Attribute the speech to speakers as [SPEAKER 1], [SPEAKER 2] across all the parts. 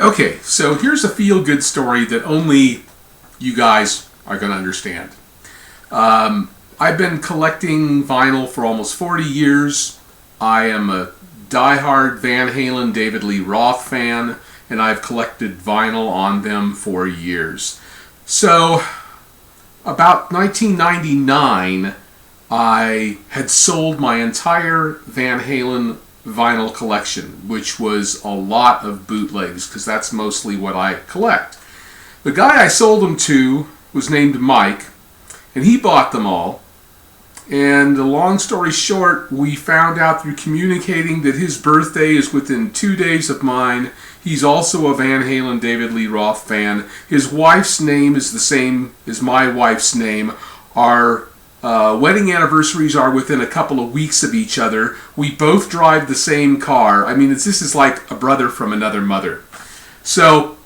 [SPEAKER 1] Okay, so here's a feel-good story that only you guys are going to understand. I've been collecting vinyl for almost 40 years. I am a diehard Van Halen, David Lee Roth fan, and I've collected vinyl on them for years. So, about 1999, I had sold my entire Van Halen vinyl collection, which was a lot of bootlegs, because that's mostly what I collect. The guy I sold them to was named Mike, and he bought them all. And the long story short, we found out through communicating that his birthday is within 2 days of mine. He's also a Van Halen, David Lee Roth fan. His wife's name is the same as my wife's name. Our wedding anniversaries are within a couple of weeks of each other. We both drive the same car. I mean, this is like a brother from another mother. So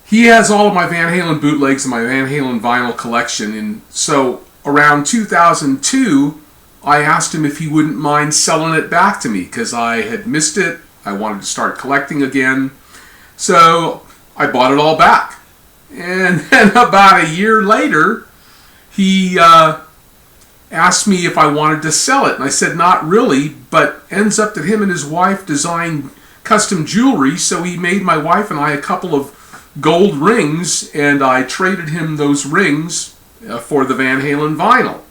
[SPEAKER 1] he has all of my Van Halen bootlegs and my Van Halen vinyl collection. And so around 2002, I asked him if he wouldn't mind selling it back to me, because I had missed it. I wanted to start collecting again. So I bought it all back. And then about a year later, he asked me if I wanted to sell it. And I said not really, but ends up that him and his wife designed custom jewelry, so he made my wife and I a couple of gold rings, and I traded him those rings for the Van Halen vinyl.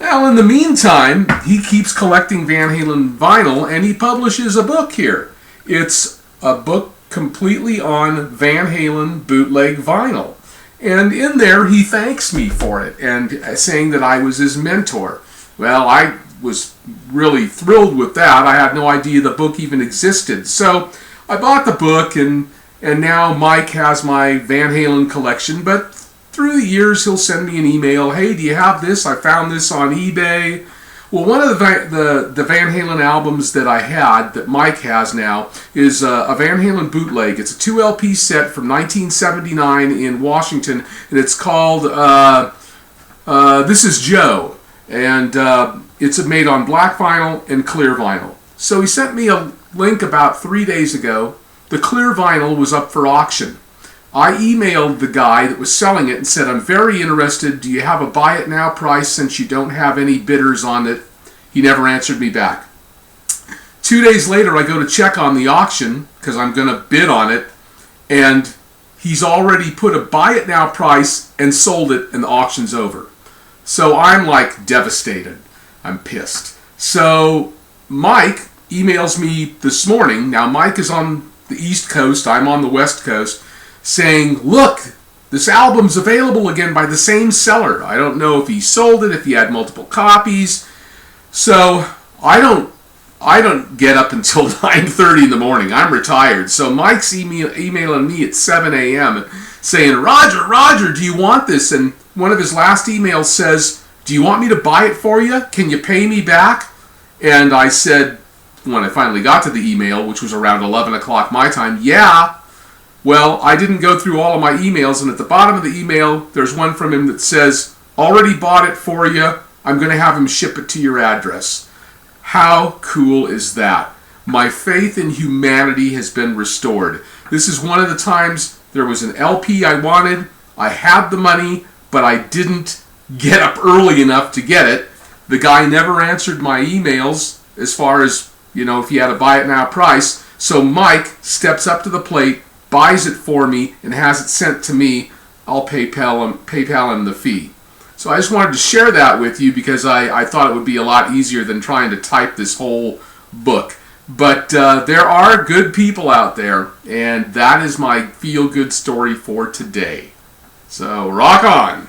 [SPEAKER 1] Well, in the meantime, he keeps collecting Van Halen vinyl, and he publishes a book here. It's a book completely on Van Halen bootleg vinyl. And in there, he thanks me for it, and saying that I was his mentor. Well, I was really thrilled with that. I had no idea the book even existed. So I bought the book, and now Mike has my Van Halen collection, but through the years, he'll send me an email. Hey, do you have this? I found this on eBay. Well, one of the Van Halen albums that I had, that Mike has now, is a Van Halen bootleg. It's a 2 LP set from 1979 in Washington, and it's called This Is Joe. And it's made on black vinyl and clear vinyl. So he sent me a link about 3 days ago. The clear vinyl was up for auction. I emailed the guy that was selling it and said, I'm very interested. Do you have a buy it now price since you don't have any bidders on it? He never answered me back. 2 days later, I go to check on the auction because I'm going to bid on it, and he's already put a buy it now price and sold it, and the auction's over. So I'm like devastated. I'm pissed. So Mike emails me this morning. Now Mike is on the East Coast. I'm on the West Coast. Saying, look, this album's available again by the same seller. I don't know if he sold it, if he had multiple copies. So I don't get up until 9:30 in the morning. I'm retired. So Mike's emailing me at 7 a.m. saying, Roger, do you want this? And one of his last emails says, do you want me to buy it for you? Can you pay me back? And I said, when I finally got to the email, which was around 11 o'clock my time, yeah. Well, I didn't go through all of my emails, and at the bottom of the email, there's one from him that says, already bought it for you. I'm going to have him ship it to your address. How cool is that? My faith in humanity has been restored. This is one of the times there was an LP I wanted. I had the money, but I didn't get up early enough to get it. The guy never answered my emails as far as, if he had a buy it now price. So Mike steps up to the plate, buys it for me, and has it sent to me. I'll PayPal him the fee. So I just wanted to share that with you because I thought it would be a lot easier than trying to type this whole book. But there are good people out there, and that is my feel-good story for today. So rock on!